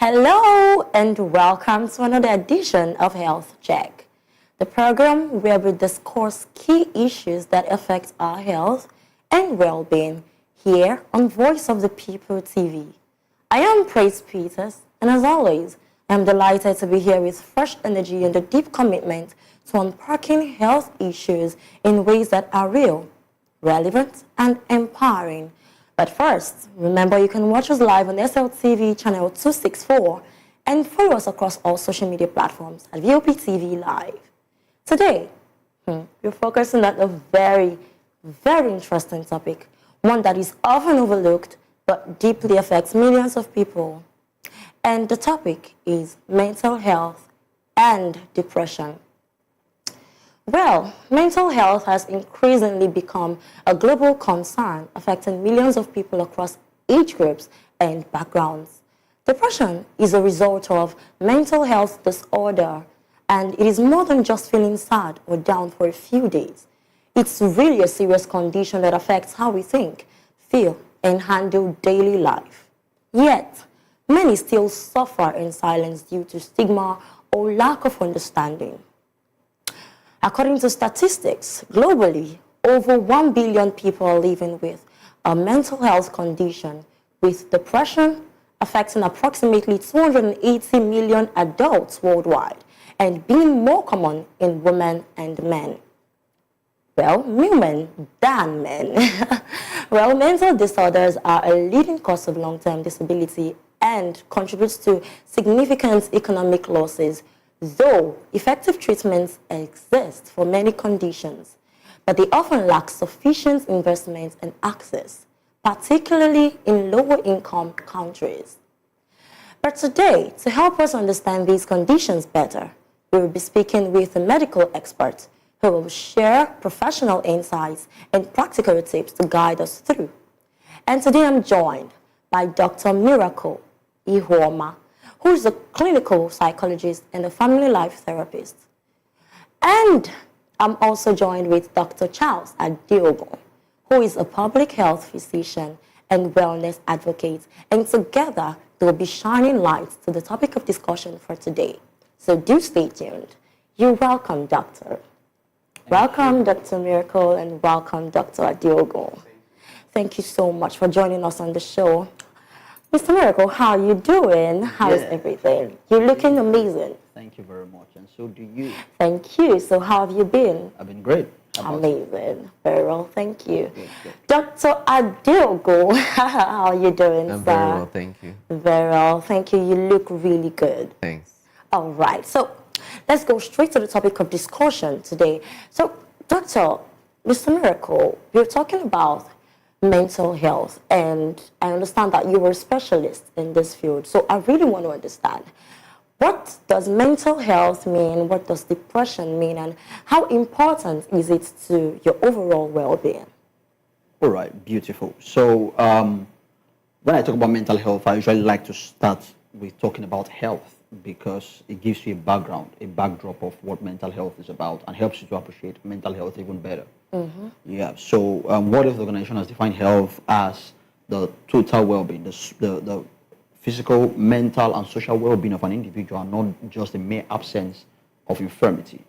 Hello and welcome to another edition of Health Check, the program where we discuss key issues that affect our health and well-being here on Voice of the People TV. I am Praise Peters, and as always, I am delighted to be here with fresh energy and a deep commitment to unpacking health issues in ways that are real, relevant, and empowering. But first, remember you can watch us live on SLTV channel 264 and follow us across all social media platforms at VOP TV Live. Today, we're focusing on a very, very interesting topic, one that is often overlooked but deeply affects millions of people. And the topic is mental health and depression. Well, mental health has increasingly become a global concern affecting millions of people across age groups and backgrounds. Depression is a result of mental health disorder, and it is more than just feeling sad or down for a few days. It's really a serious condition that affects how we think, feel, and handle daily life. Yet, many still suffer in silence due to stigma or lack of understanding. According to statistics, globally, over 1 billion people are living with a mental health condition, with depression affecting approximately 280 million adults worldwide and being more common in women and men. Well, women than men. Well, mental disorders are a leading cause of long-term disability and contributes to significant economic losses, though effective treatments exist for many conditions, but they often lack sufficient investment and access, particularly in lower-income countries. But today, to help us understand these conditions better, we will be speaking with a medical expert who will share professional insights and practical tips to guide us through. And today I'm joined by Dr. Miracle Ihuoma, who is a clinical psychologist and a family life therapist. And I'm also joined with Dr. Charles Adiogo, who is a public health physician and wellness advocate. And together, they'll be shining light to the topic of discussion for today. So do stay tuned. You're welcome, Doctor. Welcome, Dr. Miracle, and welcome, Dr. Adiogo. Thank you so much for joining us on the show. Mr. Miracle, how are you doing? How is everything? You're looking amazing. Thank you very much, and so do you. Thank you. So how have you been? I've been great. Amazing. Very well, thank you. Good. Dr. Adiogo, how are you doing, I'm sir? very well, thank you. Very well, thank you. You look really good. Thanks. All right, so let's go straight to the topic of discussion today. So, Doctor, Mr. Miracle, we're talking about mental health, and I understand that you were a specialist in this field. So I really want to understand, what does mental health mean? What does depression mean? And how important is it to your overall well-being? All right, beautiful. So when I talk about mental health, I usually like to start with talking about health because it gives you a background, a backdrop of what mental health is about and helps you to appreciate mental health even better. Yeah, so World Health Organization has defined health as the total well-being, the physical, mental, and social well-being of an individual, not just the mere absence of infirmity.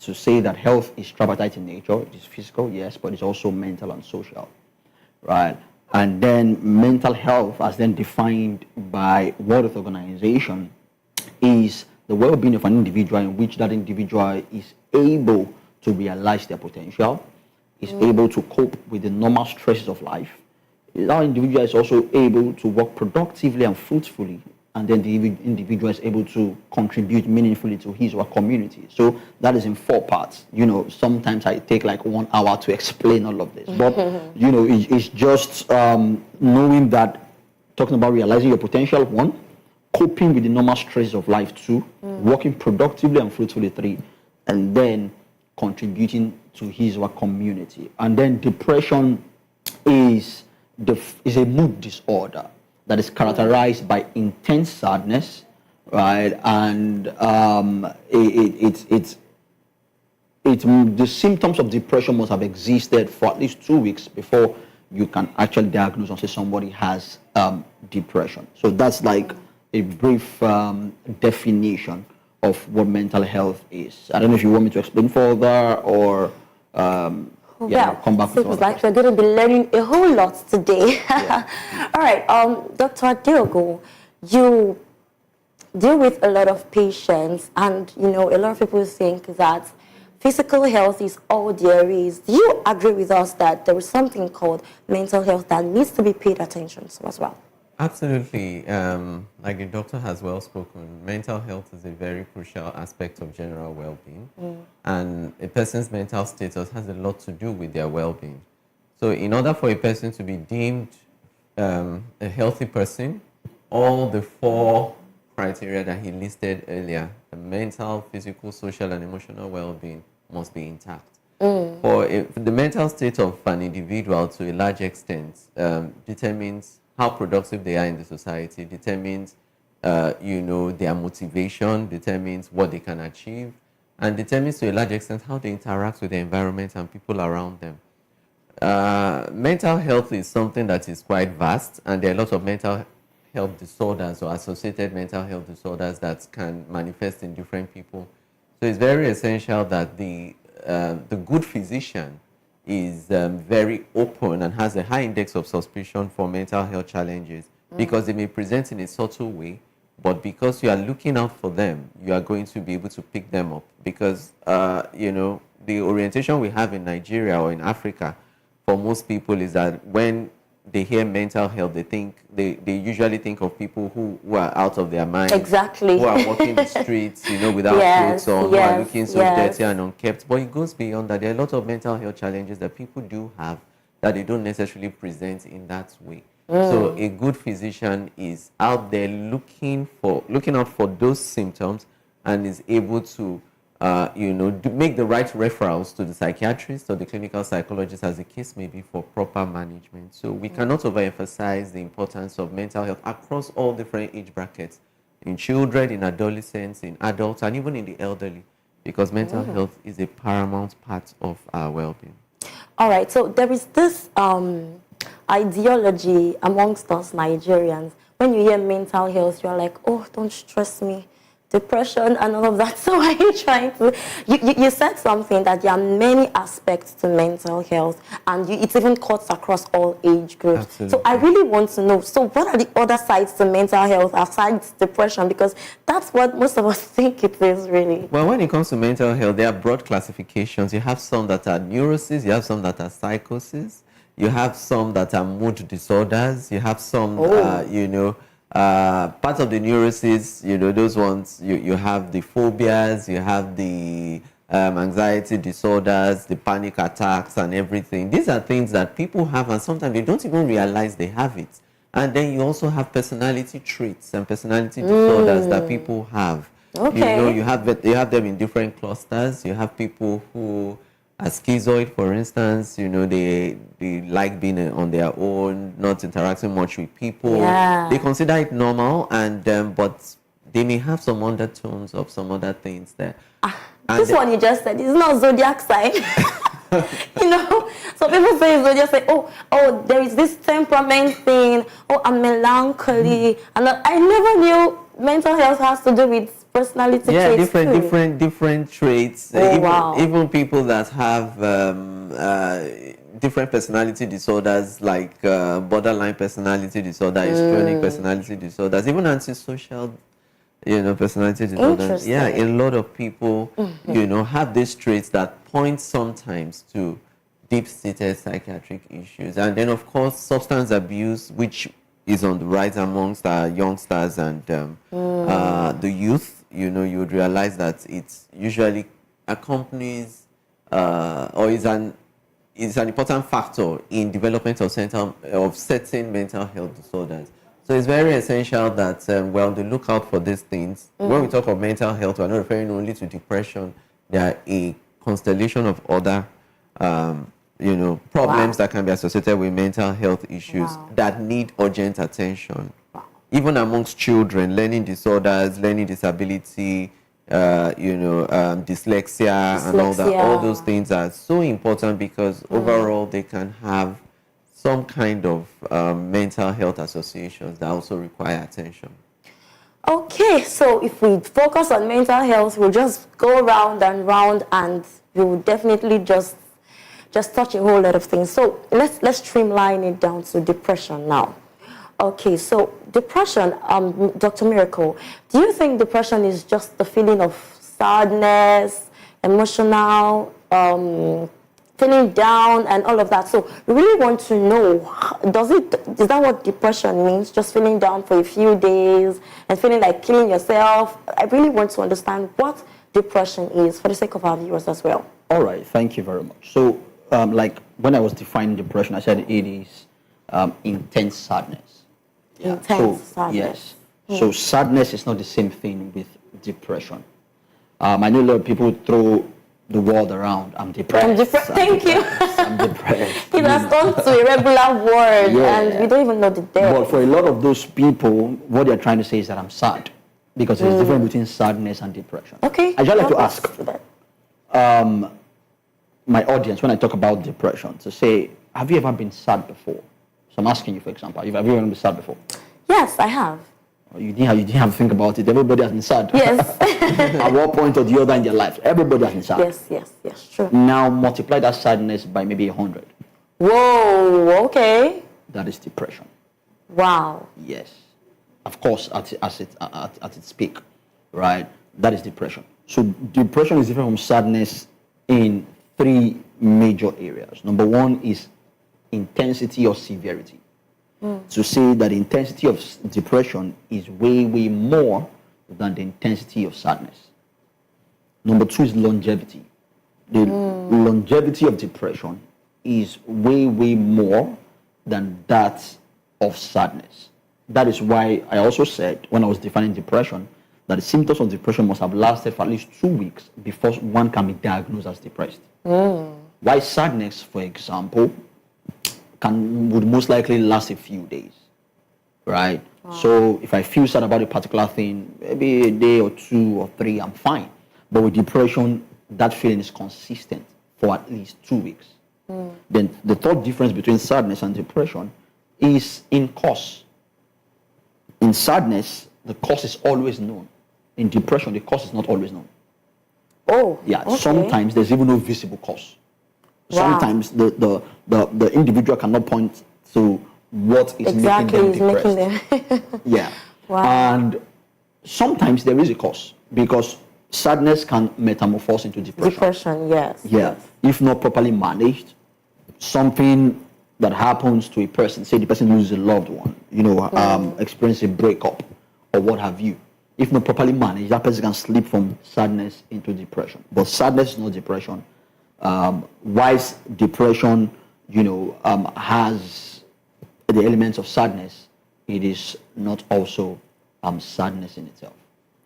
To say that health is tripartite in nature, it is physical, yes, but it's also mental and social, right? And then mental health, as then defined by World Health Organization, is the well-being of an individual in which that individual is able to realize their potential, is able to cope with the normal stresses of life. That individual is also able to work productively and fruitfully, and then the individual is able to contribute meaningfully to his or her community. So that is in 4 parts. You know, sometimes I take like 1 hour to explain all of this, but you know, it's just knowing that, talking about realizing your potential, 1, coping with the normal stresses of life, 2, working productively and fruitfully, 3, and then contributing to his or her community. And then depression is a mood disorder that is characterized by intense sadness, right? And the symptoms of depression must have existed for at least 2 weeks before you can actually diagnose and say somebody has depression. So that's like a brief definition of what mental health is. I don't know if you want me to explain further or yeah, Well, come back with seems other like we're questions. going to be learning a whole lot today. Yeah. All right, Dr. Diogo, you deal with a lot of patients, and you know, a lot of people think that physical health is all there is. Do you agree with us that there is something called mental health that needs to be paid attention to as well? Absolutely. Like the doctor has well spoken, mental health is a very crucial aspect of general well-being. And a person's mental status has a lot to do with their well-being. So in order for a person to be deemed a healthy person, all the four criteria that he listed earlier, the mental, physical, social, and emotional well-being must be intact. For the mental state of an individual to a large extent determines how productive they are in the society, determines their motivation, determines what they can achieve, and determines to a large extent how they interact with the environment and people around them. Mental health is something that is quite vast, and there are lots of mental health disorders or associated mental health disorders that can manifest in different people. So it's very essential that the good physician is very open and has a high index of suspicion for mental health challenges because they may present in a subtle way, but because you are looking out for them, you are going to be able to pick them up because, the orientation we have in Nigeria or in Africa for most people is that when they hear mental health, they usually think of people who are out of their mind. Exactly. Who are walking the streets, without Yes, clothes on, who yes, are looking so yes. dirty and unkempt. But it goes beyond that. There are a lot of mental health challenges that people do have that they don't necessarily present in that way. So a good physician is out there looking out for those symptoms and is able to make the right referrals to the psychiatrist or the clinical psychologist, as the case may be, for proper management. So we cannot overemphasize the importance of mental health across all different age brackets, in children, in adolescents, in adults, and even in the elderly, because mental health is a paramount part of our well-being. All right, so there is this ideology amongst us Nigerians. When you hear mental health, you're like, oh, don't stress me. Depression and all of that. So are you trying to, you said something that there are many aspects to mental health and it even cuts across all age groups. Absolutely. So I really want to know, so what are the other sides to mental health aside depression? Because that's what most of us think it is really. Well, when it comes to mental health, there are broad classifications. You have some that are neuroses, you have some that are psychoses, you have some that are mood disorders, you have some, part of the neuroses, those ones, you have the phobias, you have the anxiety disorders, the panic attacks and everything. These are things that people have and sometimes they don't even realize they have it. And then you also have personality traits and personality disorders that people have. Okay. You have them in different clusters. You have people who are schizoid, for instance, they like being on their own, not interacting much with people. Yeah. They consider it normal, and but they may have some undertones of some other things there. This one you just said is not zodiac sign. So people say zodiac sign, oh, there is this temperament thing, oh, I'm melancholy. And I never knew mental health has to do with personality traits too. different traits. Oh, wow. Even people that have different personality disorders, like borderline personality disorder, histrionic personality disorders, even antisocial, personality disorders. Interesting. Yeah, a lot of people, have these traits that point sometimes to deep-seated psychiatric issues, and then of course substance abuse, which is on the rise amongst our youngsters and the youth. You would realize that it usually accompanies or is an important factor in development of certain mental health disorders. So it's very essential that we're on the lookout for these things. When we talk of mental health, we're not referring only to depression. There are a constellation of other problems that can be associated with mental health issues that need urgent attention. Even amongst children, learning disorders, learning disability, dyslexia and all that, all those things are so important because overall they can have some kind of mental health associations that also require attention. Okay, so if we focus on mental health, we'll just go round and round, and we'll definitely just touch a whole lot of things. So let's streamline it down to depression now. Okay, so depression, Dr. Miracle, do you think depression is just the feeling of sadness, emotional, feeling down and all of that? So we really want to know, is that what depression means? Just feeling down for a few days and feeling like killing yourself? I really want to understand what depression is for the sake of our viewers as well. All right, thank you very much. So, like when I was defining depression, I said it is intense sadness. Yeah. Intense So, sadness. yes. So sadness is not the same thing with depression. I know a lot of people throw the word around. I'm depressed. Thank you. I'm depressed. It has gone to a regular word, Yeah. and we don't even know the depth. But for a lot of those people, what they're trying to say is that I'm sad, because there's a difference between sadness and depression. Okay. I just like to help us ask with that. my audience, when I talk about depression, to say, have you ever been sad before? So I'm asking you, for example, have you ever been sad before? Yes, I have. You didn't have to think about it. Everybody has been sad. Yes. At one point or the other in their lives, everybody has been sad. Yes, true. Now multiply that sadness by maybe 100. Whoa, okay. That is depression. Wow. Yes. Of course, at its peak, right? That is depression. So depression is different from sadness in three major areas. Number one is intensity or severity. To say that the intensity of depression is way more than the intensity of sadness. Number two is longevity. The longevity of depression is way more than that of sadness. That is why I also said, when I was defining depression, that the symptoms of depression must have lasted for at least 2 weeks before one can be diagnosed as depressed. Why sadness, for example, would most likely last a few days, right? Wow. So if I feel sad about a particular thing, maybe a day or 2 or 3, I'm fine. But with depression, that feeling is consistent for at least 2 weeks. Then the third difference between sadness and depression is in cause. In sadness, the cause is always known. In depression, the cause is not always known. Oh, yeah. Okay. Sometimes there's even no visible cause. Wow. Sometimes the individual cannot point to what is making them depressed. Yeah. Wow. And sometimes there is a cause, because sadness can metamorphose into depression. Depression, yes. Yeah. Yes. If not properly managed, something that happens to a person, say the person loses a loved one, experience a breakup or what have you. If not properly managed, that person can slip from sadness into depression. But sadness is not depression. Whilst depression, has the elements of sadness, it is not also sadness in itself.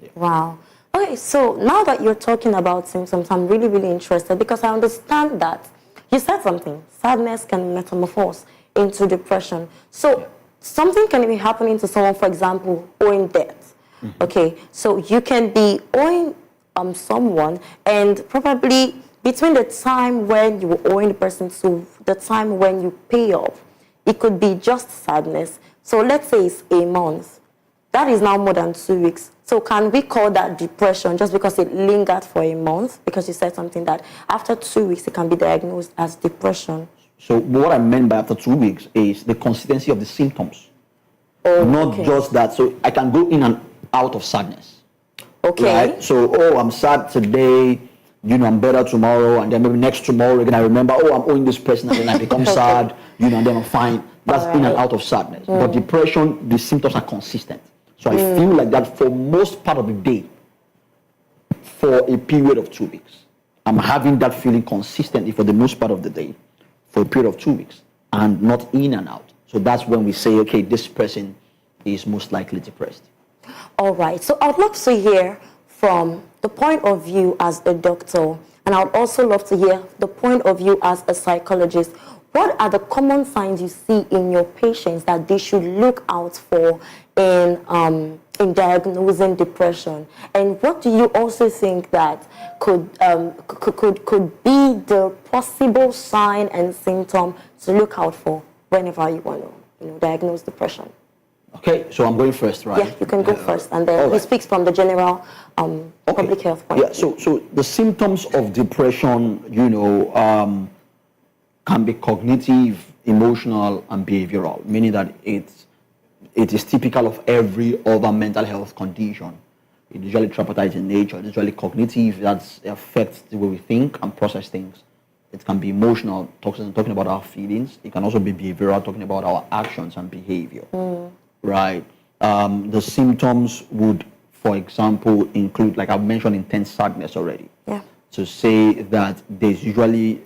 Yeah. Wow. Okay, so now that you're talking about symptoms, I'm really interested, because I understand that you said something. Sadness can metamorphose into depression. So something can be happening to someone, for example, owing debt. Okay, so you can be owing someone, and probably between the time when you were owing the person to the time when you pay off, it could be just sadness. So let's say it's a month. That is now more than 2 weeks. So can we call that depression just because it lingered for a month? Because you said something that after 2 weeks, it can be diagnosed as depression. So what I meant by after 2 weeks is the consistency of the symptoms. Oh, not just that. So I can go in and out of sadness. Okay. Right? So, I'm sad today, I'm better tomorrow, and then maybe next tomorrow again I remember, I'm owing this person, and then I become sad, and then I'm fine. That's in and out of sadness. But depression, the symptoms are consistent. So I feel like that for most part of the day, for a period of 2 weeks. I'm having that feeling consistently for the most part of the day, for a period of 2 weeks, and not in and out. So that's when we say, okay, this person is most likely depressed. All right. So I'd love to hear from the point of view as a doctor, and I'd also love to hear the point of view as a psychologist. What are the common signs you see in your patients that they should look out for in diagnosing depression? And what do you also think that could be the possible sign and symptom to look out for whenever you want to diagnose depression? Okay, so I'm going first, right? Yeah, you can go first, and then all he right. speaks from the general public health point. Yeah, so the symptoms of depression, can be cognitive, emotional, and behavioral, meaning that it is typical of every other mental health condition. It's usually tripartite in nature. It's usually cognitive, that affects the way we think and process things. It can be emotional, talking about our feelings. It can also be behavioral, talking about our actions and behavior. Right. The symptoms would, for example, include, like I've mentioned, intense sadness already. Yeah. To say that there's usually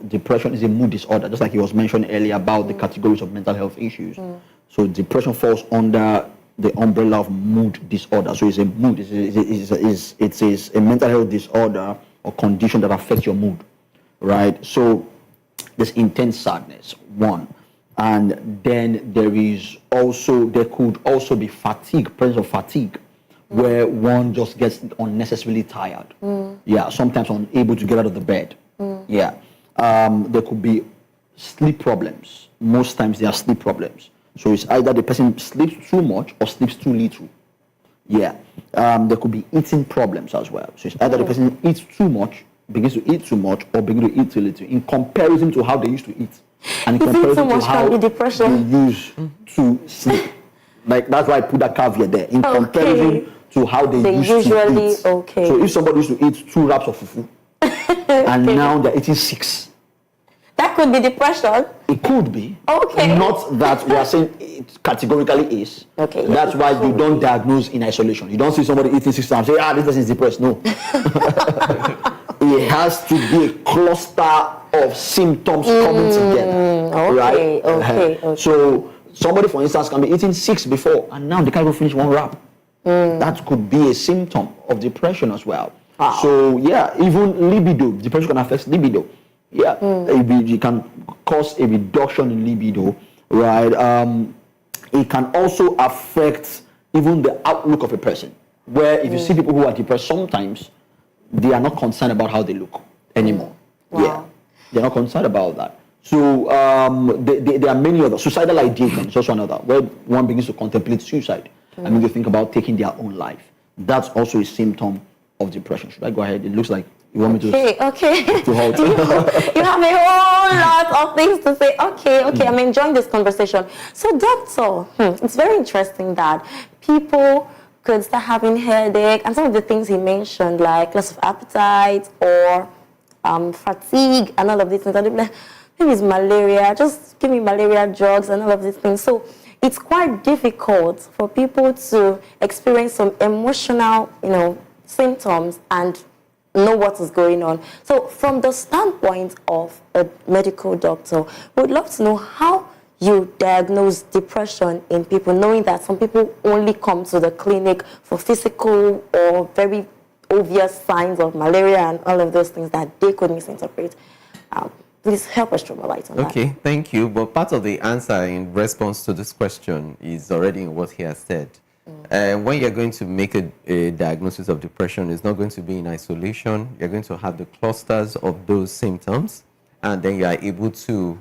depression is a mood disorder, just like he was mentioned earlier about the categories of mental health issues. So depression falls under the umbrella of mood disorder. So it's a mood. It's a mental health disorder or condition that affects your mood, right? So there's intense sadness, one. And then there could also be fatigue, presence of fatigue, where one just gets unnecessarily tired. Yeah, sometimes unable to get out of the bed. Yeah. There could be sleep problems. Most times there are sleep problems. So it's either the person sleeps too much or sleeps too little. Yeah. There could be eating problems as well. So it's either the person eats too much, begins to eat too much, or begins to eat too little in comparison to how they used to eat. And in Eating too comparison to much how can be they depression. used to sleep. Like, that's why I put that caveat there. In comparison to how they used usually, to eat. okay. So if somebody used to eat 2 wraps of fufu, and now they're eating 6, That could be depression. it could be. Okay. Not that we are saying it categorically is. Okay, yeah, That's why you don't diagnose in isolation. You don't see somebody eating 6 times and say, this person is depressed. No. It has to be a cluster of symptoms coming together. Okay, right? okay. So somebody, for instance, can be eating 6 before and now they can't even finish 1 wrap. That could be a symptom of depression as well. Wow. So yeah, even libido, depression can affect libido. Yeah, it can cause a reduction in libido, right? It can also affect even the outlook of a person, where if you see people who are depressed, sometimes they are not concerned about how they look anymore. Wow. Yeah, they're not concerned about that. So there are many other. Suicidal ideation is also another, where one begins to contemplate suicide. I mean, to think about taking their own life. That's also a symptom of depression. Should I go ahead? It looks like you want me to. Okay. To halt. You have a whole lot of things to say. Okay. I'm enjoying this conversation. So, doctor, it's very interesting that people could start having headache and some of the things he mentioned, like loss of appetite or fatigue and all of these things. And they'll be like, maybe it's malaria. Just give me malaria drugs and all of these things. So it's quite difficult for people to experience some emotional, symptoms and know what is going on. So from the standpoint of a medical doctor, we'd love to know how you diagnose depression in people, knowing that some people only come to the clinic for physical or very obvious signs of malaria and all of those things that they could misinterpret. Please help us throw a light on that. Okay, thank you. But part of the answer in response to this question is already in what he has said. When you're going to make a diagnosis of depression, it's not going to be in isolation. You're going to have the clusters of those symptoms, and then you are able to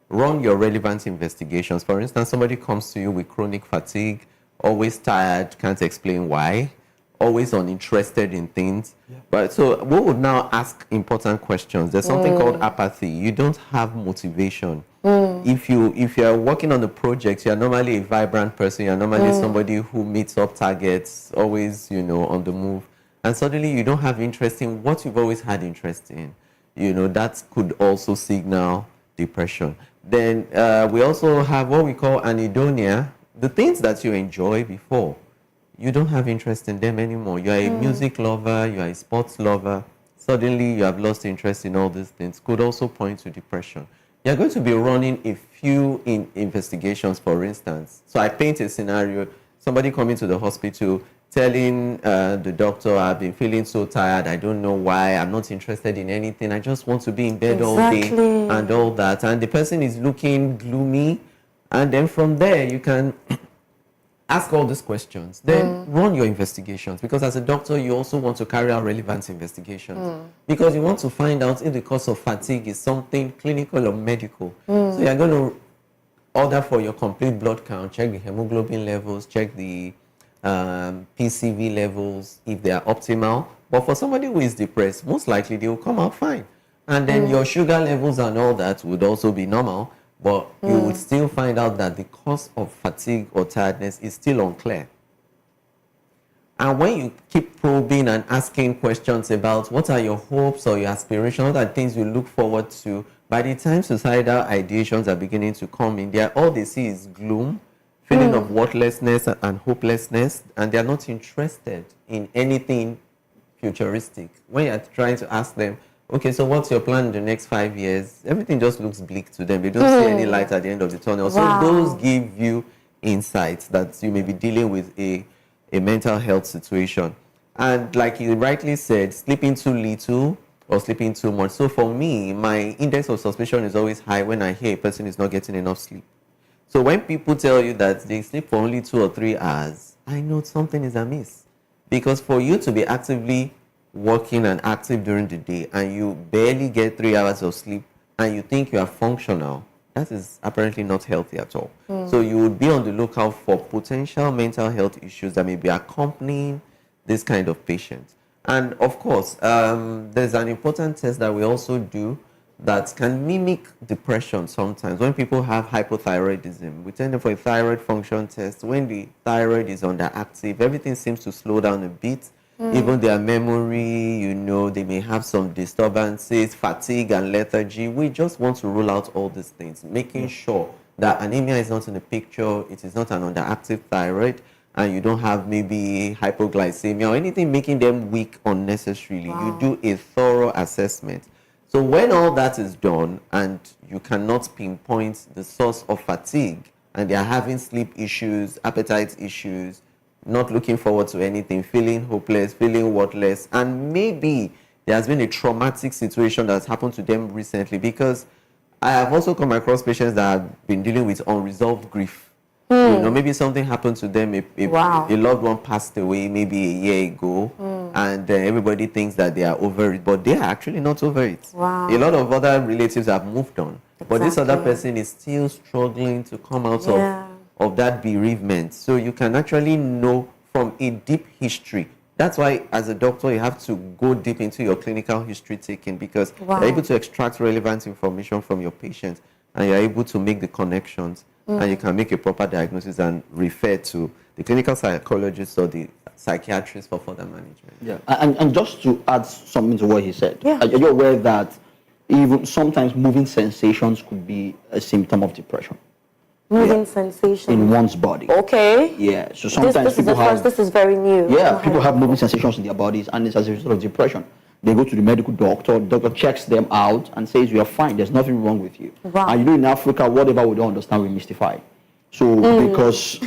run your relevant investigations. For instance, somebody comes to you with chronic fatigue, always tired, can't explain why, always uninterested in things. Yeah. But so we would now ask important questions. There's something called apathy. You don't have motivation. If you are working on a project, you are normally a vibrant person. You are normally somebody who meets up targets, always on the move. And suddenly you don't have interest in what you've always had interest in. That could also signal depression. Then we also have what we call anhedonia, the things that you enjoy before. You don't have interest in them anymore. You are a music lover, you are a sports lover. Suddenly you have lost interest in all these things. Could also point to depression. You're going to be running a few investigations, for instance. So I paint a scenario, somebody coming to the hospital, telling the doctor, I've been feeling so tired, I don't know why, I'm not interested in anything, I just want to be in bed all day and all that. And the person is looking gloomy. And then from there, you can ask all these questions, then run your investigations, because as a doctor, you also want to carry out relevant investigations because you want to find out if the cause of fatigue is something clinical or medical. So you're going to order for your complete blood count, check the hemoglobin levels, check the PCV levels if they are optimal. But for somebody who is depressed, most likely they will come out fine. And then your sugar levels and all that would also be normal, but you would still find out that the cause of fatigue or tiredness is still unclear. And when you keep probing and asking questions about what are your hopes or your aspirations, what are things you look forward to, by the time suicidal ideations are beginning to come in there, all they see is gloom, feeling of worthlessness and hopelessness, and they're not interested in anything futuristic. When you're trying to ask them, okay, so what's your plan in the next 5 years? Everything just looks bleak to them. They don't see any light at the end of the tunnel. Wow. So those give you insights that you may be dealing with a mental health situation. And like you rightly said, sleeping too little or sleeping too much. So for me, my index of suspicion is always high when I hear a person is not getting enough sleep. So when people tell you that they sleep for only 2 or 3 hours, I know something is amiss. Because for you to be actively working and active during the day and you barely get 3 hours of sleep and you think you are functional, that is apparently not healthy at all. So you would be on the lookout for potential mental health issues that may be accompanying this kind of patient. And of course, there's an important test that we also do that can mimic depression sometimes. When people have hypothyroidism, we send them for a thyroid function test. When the thyroid is underactive, everything seems to slow down a bit. Even their memory, they may have some disturbances, fatigue and lethargy. We just want to rule out all these things, making sure that anemia is not in the picture, it is not an underactive thyroid, and you don't have maybe hypoglycemia or anything making them weak unnecessarily. You do a thorough assessment. So when all that is done and you cannot pinpoint the source of fatigue and they are having sleep issues, appetite issues, not looking forward to anything, feeling hopeless, feeling worthless, and maybe there has been a traumatic situation that's happened to them recently, because I have also come across patients that have been dealing with unresolved grief. Maybe something happened to them, a loved one passed away maybe a year ago, and everybody thinks that they are over it, but they are actually not over it. Wow. A lot of other relatives have moved on, but this other person is still struggling to come out of that bereavement. So you can actually know from a deep history. That's why as a doctor you have to go deep into your clinical history taking, because you're able to extract relevant information from your patient and you're able to make the connections and you can make a proper diagnosis and refer to the clinical psychologist or the psychiatrist for further management. Yeah, and just to add something to what he said, are you aware that even sometimes moving sensations could be a symptom of depression? Moving sensation in one's body. Okay. Yeah. So sometimes this is very new. Yeah, people have moving sensations in their bodies, and it's as a result of depression. They go to the medical doctor. The doctor checks them out and says, "You are fine. There's nothing wrong with you." Wow. And in Africa, whatever we don't understand, we mystify. So because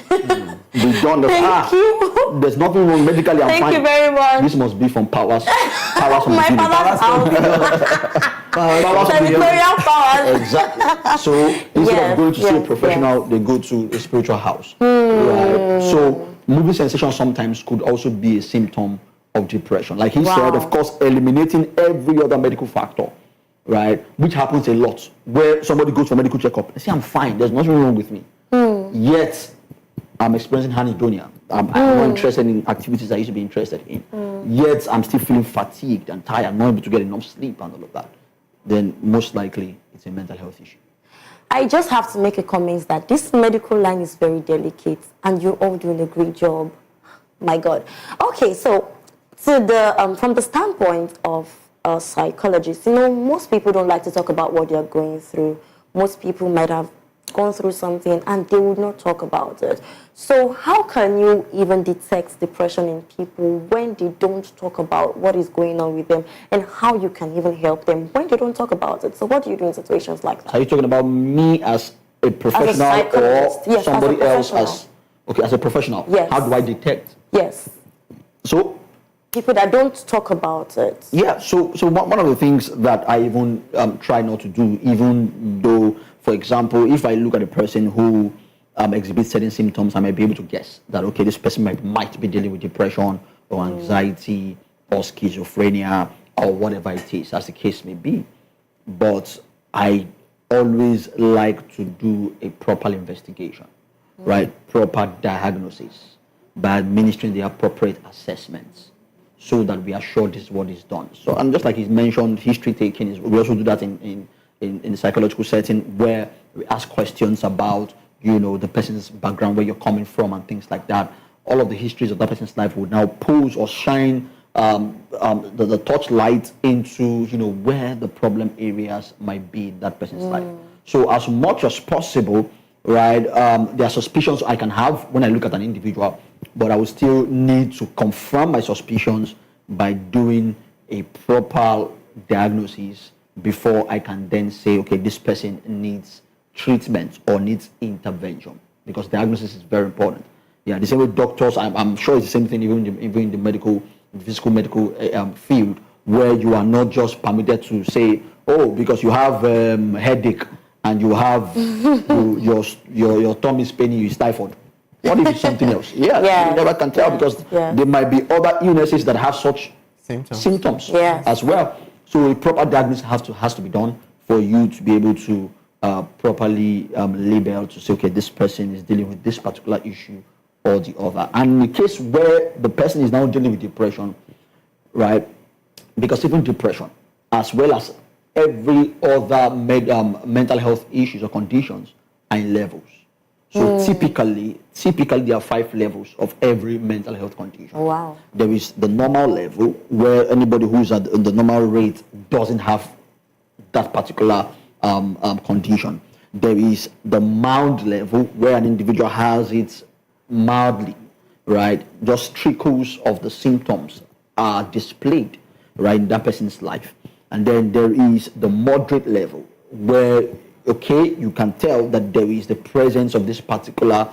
we don't understand, there's nothing wrong medically. I'm fine. Thank you very much. This must be from powers. Powers from My the father's house. powers from the Senatorial powers. Exactly. So instead of going to see a professional, they go to a spiritual house. Right? So moving sensation sometimes could also be a symptom of depression. Like he said, of course, eliminating every other medical factor, right? Which happens a lot, where somebody goes for medical checkup and say, "I'm fine. There's nothing wrong with me." Yet I'm experiencing anhedonia. I'm not interested in activities I used to be interested in. Yet I'm still feeling fatigued and tired, not able to get enough sleep and all of that. Then most likely it's a mental health issue. I just have to make a comment that this medical line is very delicate and you're all doing a great job. My God. Okay, so from the standpoint of a psychologist, most people don't like to talk about what they're going through. Most people might have gone through something and they would not talk about it. So how can you even detect depression in people when they don't talk about what is going on with them, and how you can even help them when they don't talk about it? So what do you do in situations like that? Are you talking about me as a professional or somebody else as a professional? Yes. How do I detect? Yes. So people that don't talk about it. Yeah, so one of the things that I even try not to do, even though, for example, if I look at a person who exhibits certain symptoms, I might be able to guess that, okay, this person might be dealing with depression or anxiety or schizophrenia or whatever it is, as the case may be. But I always like to do a proper investigation, right? Proper diagnosis by administering the appropriate assessments so that we are sure this is what is done. So, and just like he's mentioned, history taking is, we also do that in the psychological setting where we ask questions about, the person's background, where you're coming from and things like that. All of the histories of that person's life would now pose or shine the torchlight into, where the problem areas might be in that person's life. So as much as possible, right, there are suspicions I can have when I look at an individual, but I will still need to confirm my suspicions by doing a proper diagnosis before I can then say, okay, this person needs treatment or needs intervention, because diagnosis is very important. Yeah, the same way doctors, I'm sure it's the same thing even in the physical medical field, where you are not just permitted to say, oh, because you have headache and you have your tummy is paining you, is typhoid. What if it's something else? Yeah, you never can tell, because there might be other illnesses that have such symptoms as well. So a proper diagnosis has to be done for you to be able to properly label, to say, okay, this person is dealing with this particular issue or the other. And in the case where the person is now dealing with depression, right? Because even depression, as well as every other mental health issues or conditions, are in levels. So typically there are 5 levels of every mental health condition. Wow. There is the normal level, where anybody who is at the normal rate doesn't have that particular condition. There is the mild level, where an individual has it mildly, right? Just trickles of the symptoms are displayed, right, in that person's life. And then there is the moderate level, where, okay, you can tell that there is the presence of this particular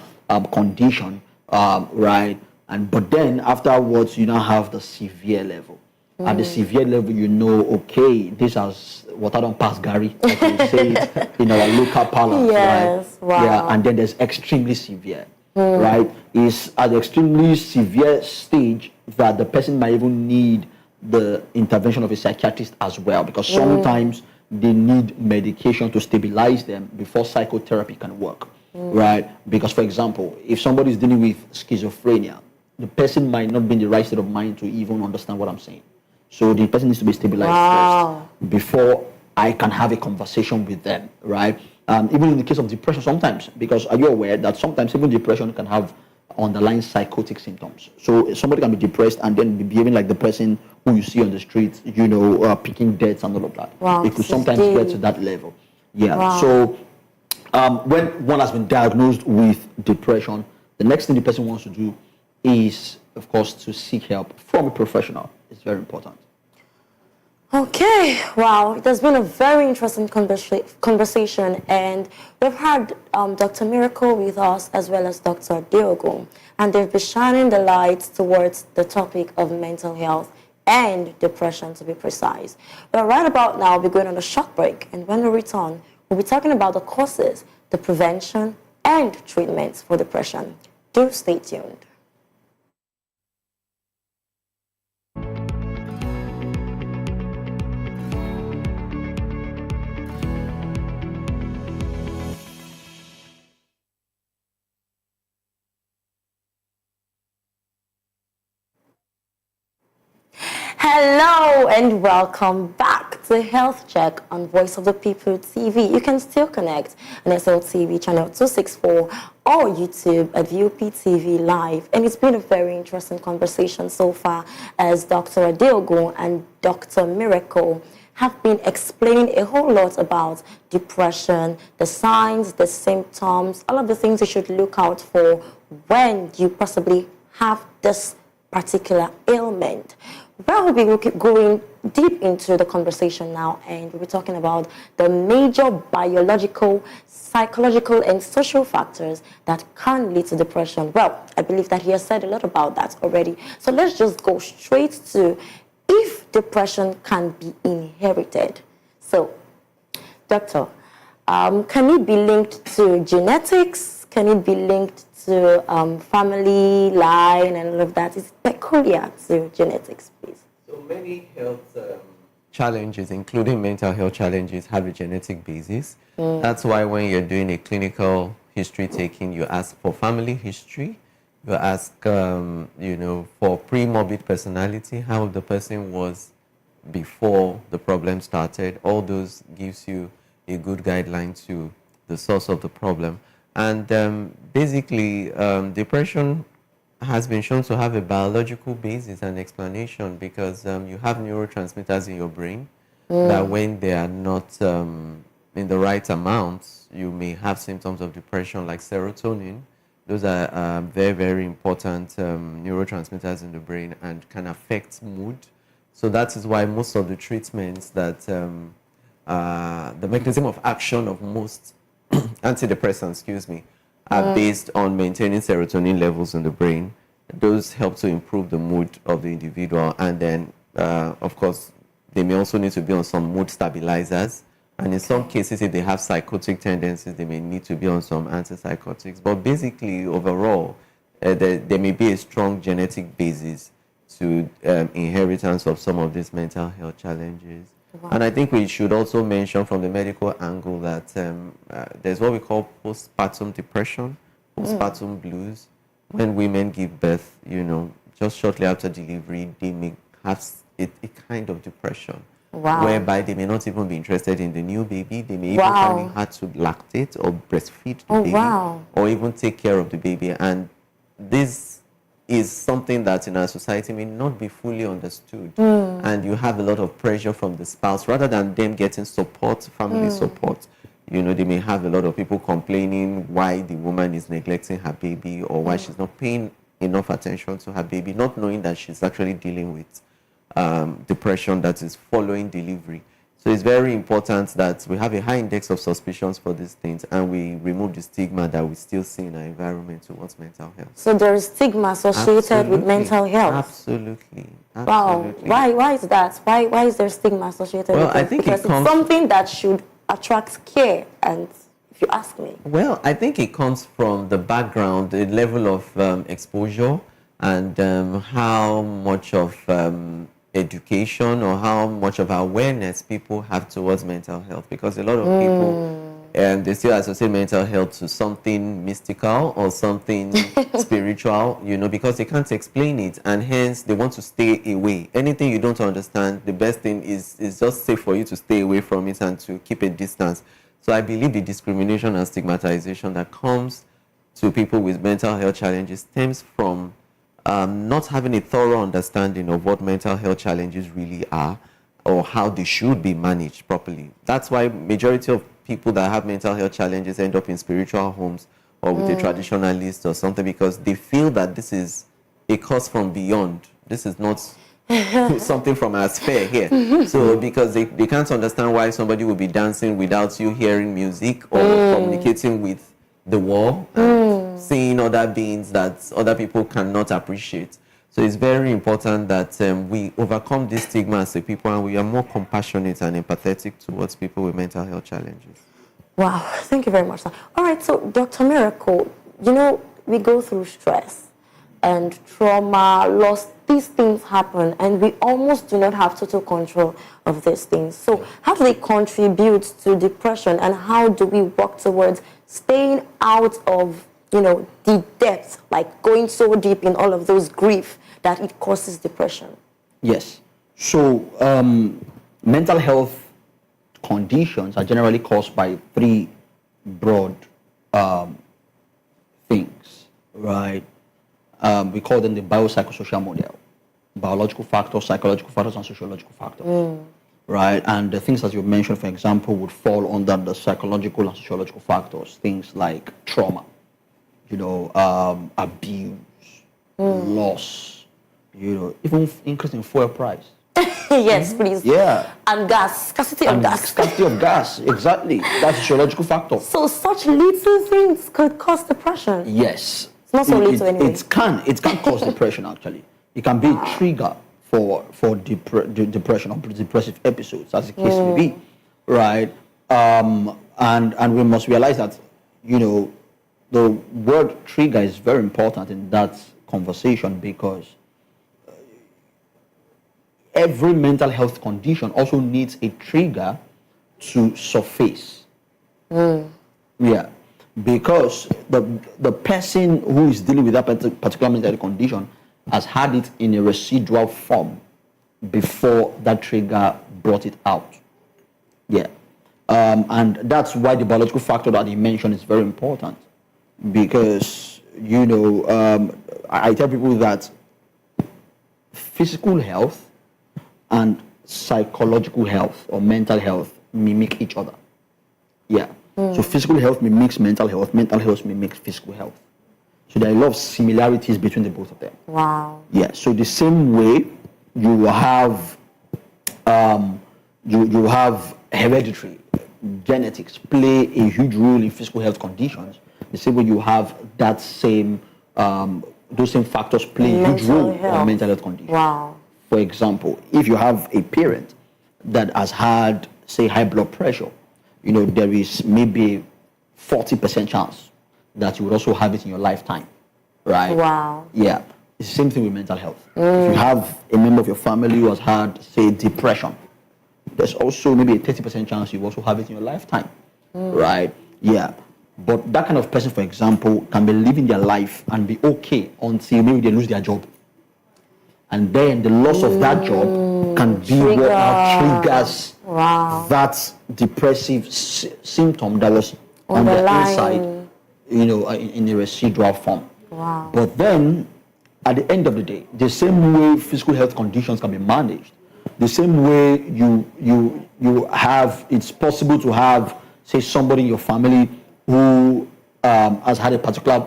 condition, right? But then afterwards, you now have the severe level. At the severe level, okay, this has what I don't pass Gary, like we say it in our local parlance, Yes, right? wow. Yeah, and then there's extremely severe, right? It's at the extremely severe stage that the person might even need the intervention of a psychiatrist as well, because sometimes they need medication to stabilize them before psychotherapy can work, right? Because, for example, if somebody is dealing with schizophrenia, the person might not be in the right state of mind to even understand what I'm saying. So the person needs to be stabilized first before I can have a conversation with them, right? Even in the case of depression sometimes, because are you aware that sometimes even depression can have underlying psychotic symptoms? So somebody can be depressed and then be behaving like the person who you see on the street, picking debts and all of that. Wow, It could sometimes get to that level. Yeah. Wow. So when one has been diagnosed with depression, the next thing the person wants to do is, of course, to seek help from a professional. It's very important. Okay, wow, it has been a very interesting conversation, and we've had Dr. Miracle with us as well as Dr. Diogo, and they've been shining the light towards the topic of mental health and depression, to be precise. But right about now, we're going on a short break, and when we return, we'll be talking about the causes, the prevention, and treatments for depression. Do stay tuned. Hello and welcome back to Health Check on Voice of the People TV. You can still connect on SLTV channel 264 or YouTube at VOP TV Live. And it's been a very interesting conversation so far, as Dr. Diogo and Dr. Miracle have been explaining a whole lot about depression, the signs, the symptoms, all of the things you should look out for when you possibly have this particular ailment. Well, we'll be going deep into the conversation now, and we'll be talking about the major biological, psychological, and social factors that can lead to depression. Well, I believe that he has said a lot about that already. So let's just go straight to if depression can be inherited. So, doctor, can it be linked to genetics? Can it be linked to family line and all of that? Is it peculiar to genetics, please? So many health challenges, including mental health challenges, have a genetic basis. That's why when you're doing a clinical history taking, you ask for family history, you ask, for pre-morbid personality, how the person was before the problem started. All those gives you a good guideline to the source of the problem. And basically, depression has been shown to have a biological basis and explanation because you have neurotransmitters in your brain that when they are not in the right amounts, you may have symptoms of depression like serotonin. Those are very, very important neurotransmitters in the brain and can affect mood. So that is why most of the treatments that the mechanism of action of most antidepressants, are based on maintaining serotonin levels in the brain. Those help to improve the mood of the individual. And then, of course, they may also need to be on some mood stabilizers. And in some cases, if they have psychotic tendencies, they may need to be on some antipsychotics. But basically, overall, there may be a strong genetic basis to inheritance of some of these mental health challenges. Wow. And I think we should also mention from the medical angle that there's what we call postpartum depression, postpartum blues. When women give birth, just shortly after delivery, they may have a kind of depression. Wow. Whereby they may not even be interested in the new baby. They may even find it hard to lactate or breastfeed the baby, or even take care of the baby. And this is something that in our society may not be fully understood. And you have a lot of pressure from the spouse rather than them getting support, family support. They may have a lot of people complaining why the woman is neglecting her baby or why she's not paying enough attention to her baby, not knowing that she's actually dealing with depression that is following delivery. So it's very important that we have a high index of suspicions for these things and we remove the stigma that we still see in our environment towards mental health. So there is stigma associated with mental health? Absolutely. Wow. Why is that? Why is there stigma associated with it? I think because it's something that should attract care, and if you ask me. Well, I think it comes from the background, the level of exposure and how much of education or how much of awareness people have towards mental health, because a lot of people they still associate mental health to something mystical or something spiritual, because they can't explain it, and hence they want to stay away. Anything you don't understand, the best thing is just safe for you to stay away from it and to keep a distance. So I believe the discrimination and stigmatization that comes to people with mental health challenges stems from not having a thorough understanding of what mental health challenges really are or how they should be managed properly. That's why majority of people that have mental health challenges end up in spiritual homes or with a traditionalist or something, because they feel that this is a cause from beyond. This is not something from our sphere here. So because they can't understand why somebody will be dancing without you hearing music or communicating with the wall and seeing other beings that other people cannot appreciate. So it's very important that we overcome this stigma as a people and we are more compassionate and empathetic towards people with mental health challenges. Wow, thank you very much, sir. All right, so Dr. Miracle, we go through stress and trauma, loss. These things happen and we almost do not have total control of these things. So how do they contribute to depression, and how do we work towards staying out of, the depths, like going so deep in all of those grief that it causes depression? Yes. So mental health conditions are generally caused by three broad things, right? We call them the biopsychosocial model: biological factors, psychological factors, and sociological factors. Right? And the things that you mentioned, for example, would fall under the psychological and sociological factors. Things like trauma, abuse, loss, even increase in fuel price. Yes, please. Yeah. And gas, scarcity of gas. Scarcity of gas, exactly. That's a sociological factor. So such little things could cause depression. Yes. It's not so little anyway. It can cause depression, actually. It can be a trigger for depression or depressive episodes, as the case may be, right? And we must realize that, the word trigger is very important in that conversation, because every mental health condition also needs a trigger to surface. Yeah, because the person who is dealing with that particular mental condition has had it in a residual form before that trigger brought it out. Yeah, and that's why the biological factor that he mentioned is very important, because I tell people that physical health and psychological health or mental health mimic each other. Yeah. So physical health mimics mental health mimics physical health. So there are a lot of similarities between the both of them. Wow. Yeah. So the same way you have you have hereditary genetics play a huge role in physical health conditions. The same way you have that same those same factors play a huge role in mental health conditions. Wow. For example, if you have a parent that has had, say, high blood pressure, there is maybe 40% chance that you would also have it in your lifetime, right? Wow. Yeah. It's the same thing with mental health. If you have a member of your family who has had, say, depression, there's also maybe a 30% chance you also have it in your lifetime, right? Yeah. But that kind of person, for example, can be living their life and be okay until maybe they lose their job. And then the loss of that job can be what now triggers that depressive symptom that was on the inside, in a residual form. Wow. But then, at the end of the day, the same way physical health conditions can be managed, the same way you have, it's possible to have, say, somebody in your family who has had a particular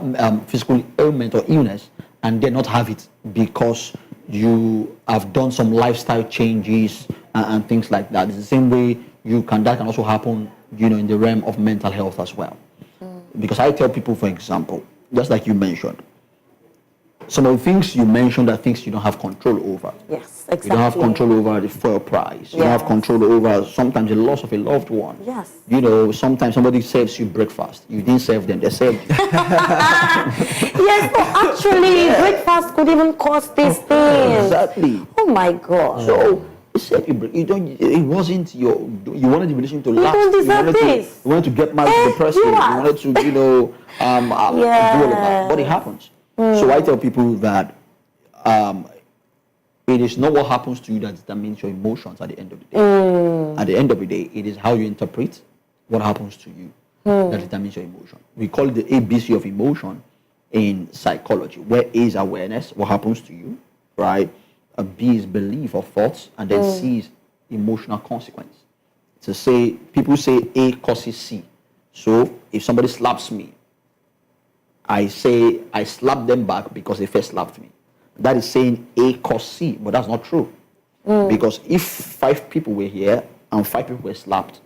physical ailment or illness and they not have it because you have done some lifestyle changes and things like that. It's the same way that can also happen, in the realm of mental health as well. Because I tell people, for example, just like you mentioned, some of the things you mentioned are things you don't have control over. Yes, exactly. You don't have control over the fuel price. You don't have control over sometimes the loss of a loved one. Yes. Sometimes somebody serves you breakfast. You didn't serve them, they served you. Yes, so actually, breakfast could even cause these things. Exactly. Oh my God. So it said it wasn't you wanted the relationship to last. don't deserve this. You wanted to get married to the person. You wanted to, do all of that. But it happens. So I tell people that it is not what happens to you that determines your emotions at the end of the day. At the end of the day, it is how you interpret what happens to you that determines your emotion. We call it the ABC of emotion in psychology, where A is awareness, what happens to you, right? B is belief or thoughts, and then C is emotional consequence. People say A causes C. So if somebody slaps me, I say I slapped them back because they first slapped me. That is saying A caused C, but that's not true. Because if 5 people were here and 5 people were slapped,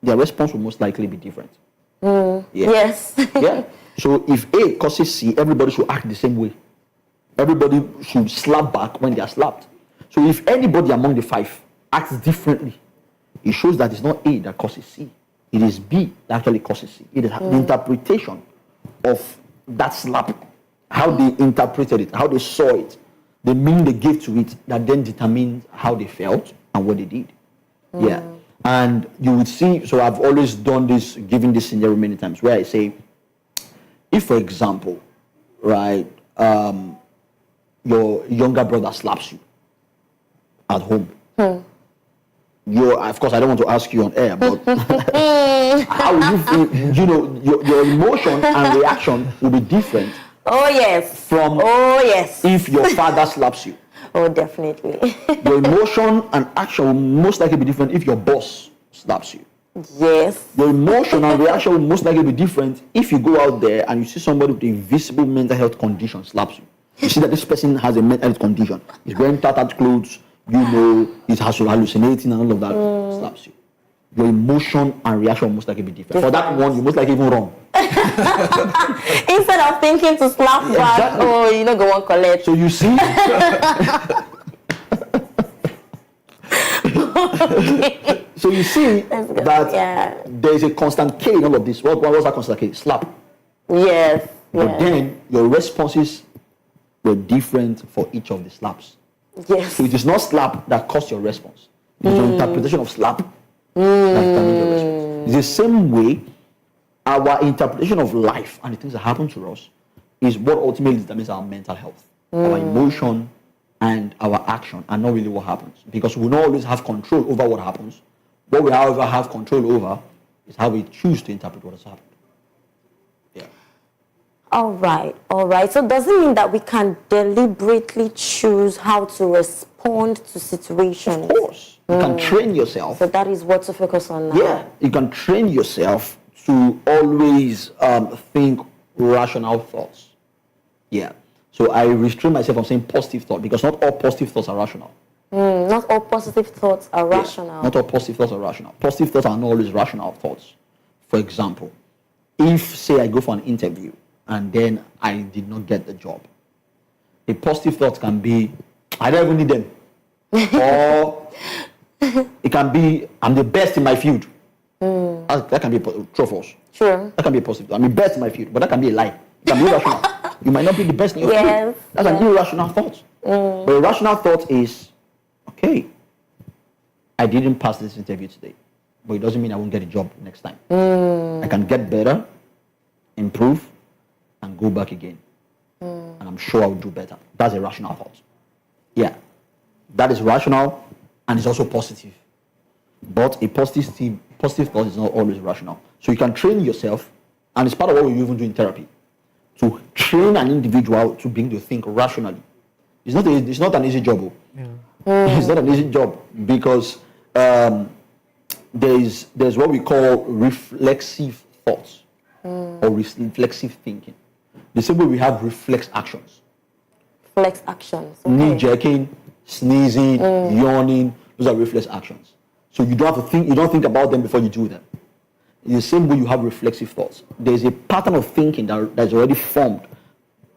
their response will most likely be different. Yeah. Yes. Yeah. So if A causes C, everybody should act the same way. Everybody should slap back when they are slapped. So if anybody among the 5 acts differently, it shows that it's not A that causes C. It is B that actually causes C. It is the interpretation of that slap, how they interpreted it, how they saw it, the meaning they gave to it, that then determined how they felt and what they did. Yeah. And you would see, so I've always done this, given this scenario many times, where I say, if, for example, right, your younger brother slaps you at home, of course, I don't want to ask you on air, but how would you feel? Your emotion and reaction will be different. Oh yes. If your father slaps you. Oh, definitely. Your emotion and action will most likely be different if your boss slaps you. Yes. Your emotion and reaction will most likely be different if you go out there and you see somebody with a visible mental health condition slaps you. You see that this person has a mental health condition. He's wearing tattered clothes. It has hallucinating and all of that, slaps you. Your emotion and reaction will most likely be different. For that one, you most likely even wrong. Instead of thinking to slap back, go on collect. So you see, so you see that there is a constant K in all of this. What was that constant K? Slap. Yes. But then your responses were different for each of the slaps. Yes. So it is not slap that caused your response. It is your interpretation of slap that determines your response. It's the same way our interpretation of life and the things that happen to us is what ultimately determines our mental health. Our emotion and our action are not really what happens, because we will not always have control over what happens. What we, however, have control over is how we choose to interpret what has happened. Yeah. All right, all right. So does it mean that we can deliberately choose how to respond to situations? Of course. You can train yourself. So that is what to focus on now. Yeah, you can train yourself to always think rational thoughts. Yeah. So I restrain myself from saying positive thought, because not all positive thoughts are rational. Not all positive thoughts are Yeah, rational. not all positive thoughts are rational. Positive thoughts are not always rational thoughts. For example, if, say, I go for an interview and then I did not get the job, a positive thought can be, I don't even need them. Or it can be, I'm the best in my field. That can be true or false. Sure. That can be a positive. I'm the best in my field, but that can be a lie. It can be irrational. You might not be the best in your field. That's an irrational thought. But a rational thought is, okay, I didn't pass this interview today, but it doesn't mean I won't get a job next time. I can get better, improve, and go back again. And I'm sure I'll do better. That's a rational thought. Yeah. That is rational, and it's also positive. But a positive thought is not always rational. So you can train yourself, and it's part of what we even do in therapy, to train an individual to be able to think rationally. It's not an easy job. It's not an easy job, because there's what we call reflexive thoughts or reflexive thinking. The same way we have reflex actions. Reflex actions. Okay. Knee jerking, sneezing, yawning, those are reflex actions. So you don't have to think, you don't think about them before you do them. In the same way you have reflexive thoughts. There's a pattern of thinking that's already formed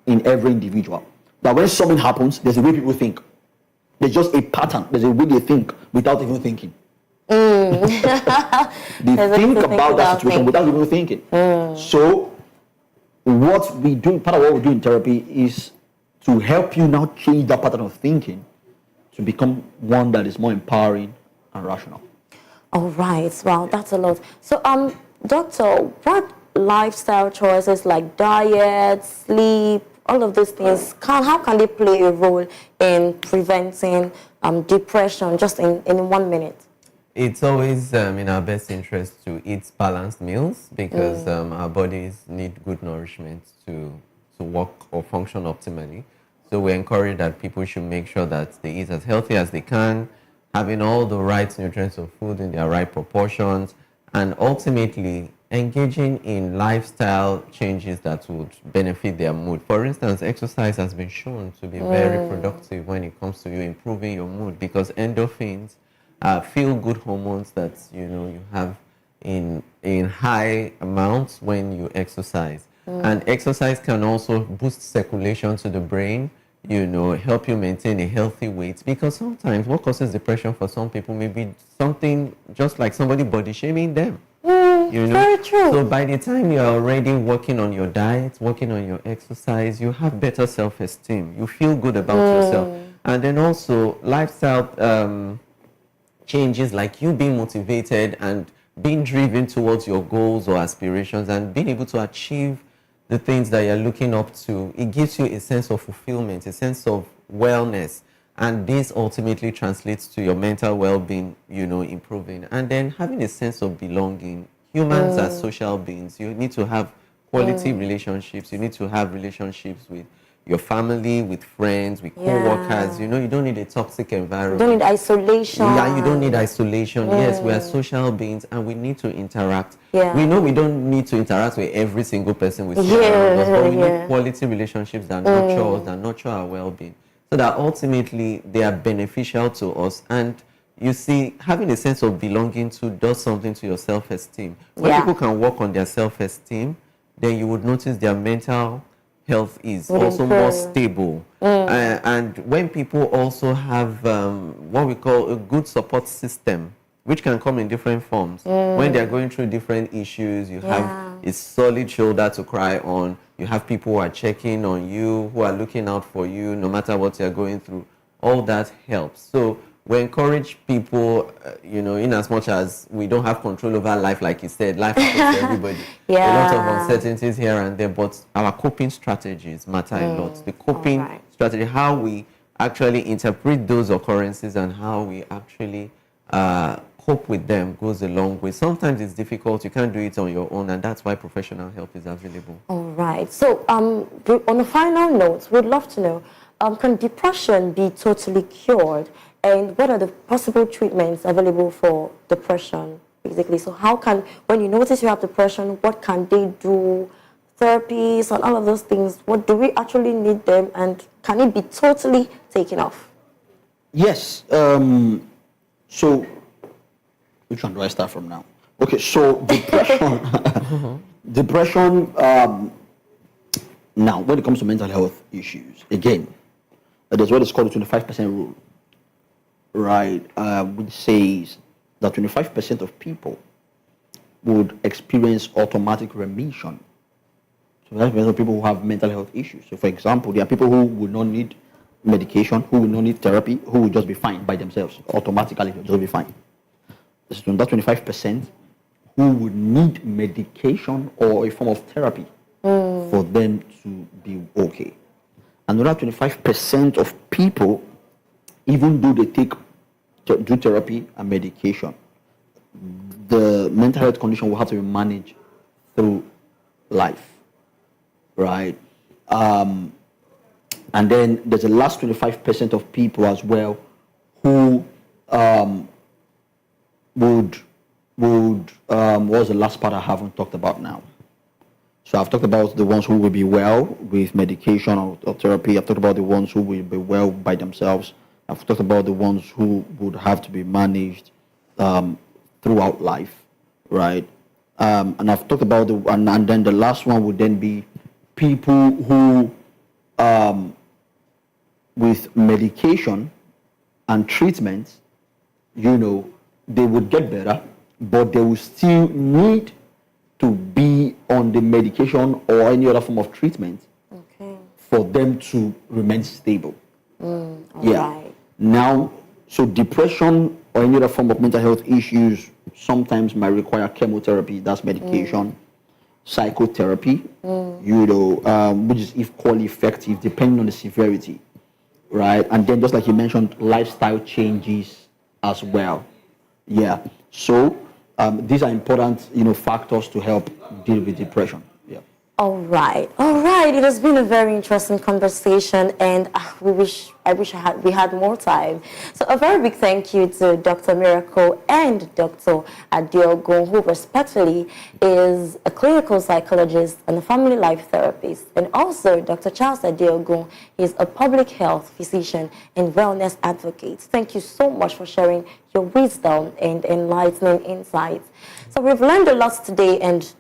in every individual. That when something happens, there's a way people think. There's just a pattern. There's a way they think without even thinking. They think about that situation without even thinking. So what we do, part of what we do in therapy is to help you now change that pattern of thinking to become one that is more empowering and rational. All right. Wow, that's a lot. So, doctor, what lifestyle choices like diet, sleep, all of these things, how can they play a role in preventing depression, just in 1 minute? It's always in our best interest to eat balanced meals, because our bodies need good nourishment to work or function optimally. So we encourage that people should make sure that they eat as healthy as they can, having all the right nutrients of food in their right proportions, and ultimately engaging in lifestyle changes that would benefit their mood. For instance, exercise has been shown to be very productive when it comes to you improving your mood, because endorphins feel good hormones that you have in high amounts when you exercise. And exercise can also boost circulation to the brain, help you maintain a healthy weight, because sometimes what causes depression for some people may be something just like somebody body shaming them. Very true. So by the time you're already working on your diet, working on your exercise, you have better self-esteem. You feel good about yourself. And then also lifestyle changes, like you being motivated and being driven towards your goals or aspirations and being able to achieve the things that you're looking up to. It gives you a sense of fulfillment, a sense of wellness. And this ultimately translates to your mental well-being, improving. And then having a sense of belonging. Humans are social beings. You need to have quality relationships. You need to have relationships with your family, with friends, with co-workers. You don't need a toxic environment. You don't need isolation. Yeah, you don't need isolation. Yes, we are social beings and we need to interact. Yeah. We know we don't need to interact with every single person we see around us, but we need quality relationships that nurture us, that nurture our well-being, so that ultimately they are beneficial to us. And you see, having a sense of belonging to does something to your self-esteem. When people can work on their self-esteem, then you would notice their mental health is also more stable. And when people also have what we call a good support system, which can come in different forms. When they're going through different issues, you have a solid shoulder to cry on. You have people who are checking on you, who are looking out for you, no matter what you're going through. all that helps. So we encourage people, in as much as we don't have control over life, like you said, life happens to everybody. A lot of Yeah. uncertainties here and there, but our coping strategies matter a lot. The coping Alright. strategy, how we actually interpret those occurrences and how we actually cope with them goes a long way. Sometimes it's difficult, you can't do it on your own, and that's why professional help is available. All right. So, on a final note, we'd love to know, can depression be totally cured? And what are the possible treatments available for depression, basically? So how can, when you notice you have depression, what can they do? Therapies and all of those things, what do we actually need them? And can it be totally taken off? Yes. So, which one do I start from now? Okay, so depression. Depression, now, when it comes to mental health issues, again, there's what is called the 25% rule, right? Which says that 25% of people would experience automatic remission. So that's of people who have mental health issues. So, for example, there are people who will not need medication, who will not need therapy, who will just be fine by themselves, automatically, they'll just be fine. There's that 25% who would need medication or a form of therapy for them to be okay. Another 25% of people, even though they do therapy and medication, the mental health condition will have to be managed through life, right? And then there's the last 25% of people as well who would what's the last part I haven't talked about now? So I've talked about the ones who will be well with medication or therapy. I've talked about the ones who will be well by themselves. I've talked about the ones who would have to be managed throughout life, right? And I've talked about and then the last one would then be people who, with medication and treatment, they would get better, but they will still need to be on the medication or any other form of treatment for them to remain stable. Right. Now, so depression or any other form of mental health issues sometimes might require chemotherapy, that's medication, psychotherapy, which is equally effective depending on the severity, right? And then just like you mentioned, lifestyle changes as well. Yeah. So these are important, factors to help deal with depression. Yeah. All right. It has been a very interesting conversation, and we had more time. So a very big thank you to Dr. Miracle and Dr. Adeogun, who respectfully is a clinical psychologist and a family life therapist, and also Dr. Charles Adeogun is a public health physician and wellness advocate. Thank you so much for sharing your wisdom and enlightening insights. So we've learned a lot today, and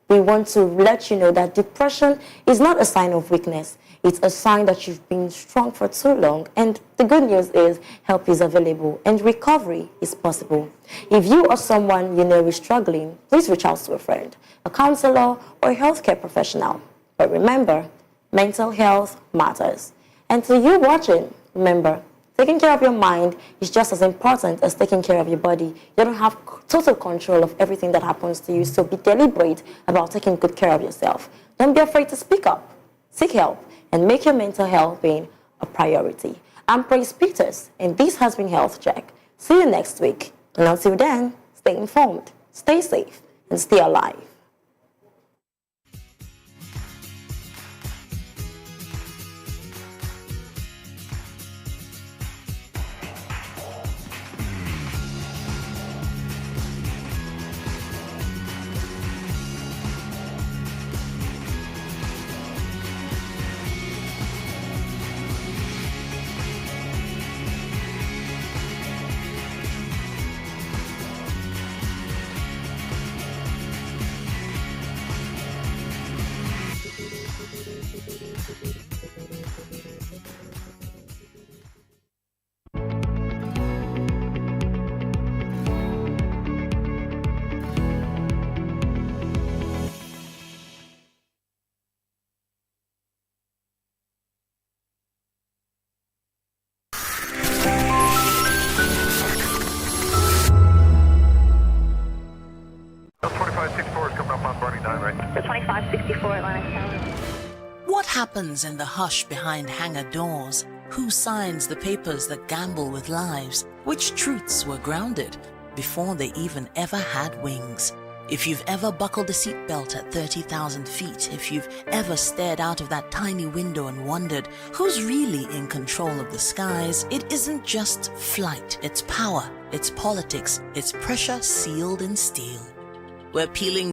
we want to let you know that depression is not a sign of weakness. It's a sign that you've been strong for too long. And the good news is help is available and recovery is possible. If you or someone you know is struggling, please reach out to a friend, a counselor, or a healthcare professional. But remember, mental health matters. And to you watching, remember, taking care of your mind is just as important as taking care of your body. You don't have total control of everything that happens to you, so be deliberate about taking good care of yourself. Don't be afraid to speak up, seek help, and make your mental health being a priority. I'm Praise Peters, and this has been Health Check. See you next week. And until then, stay informed, stay safe, and stay alive. happens in the hush behind hangar doors? Who signs the papers that gamble with lives? Which truths were grounded before they even ever had wings? If you've ever buckled a seatbelt at 30,000 feet, if you've ever stared out of that tiny window and wondered who's really in control of the skies, it isn't just flight, it's power, it's politics, it's pressure sealed in steel. We're peeling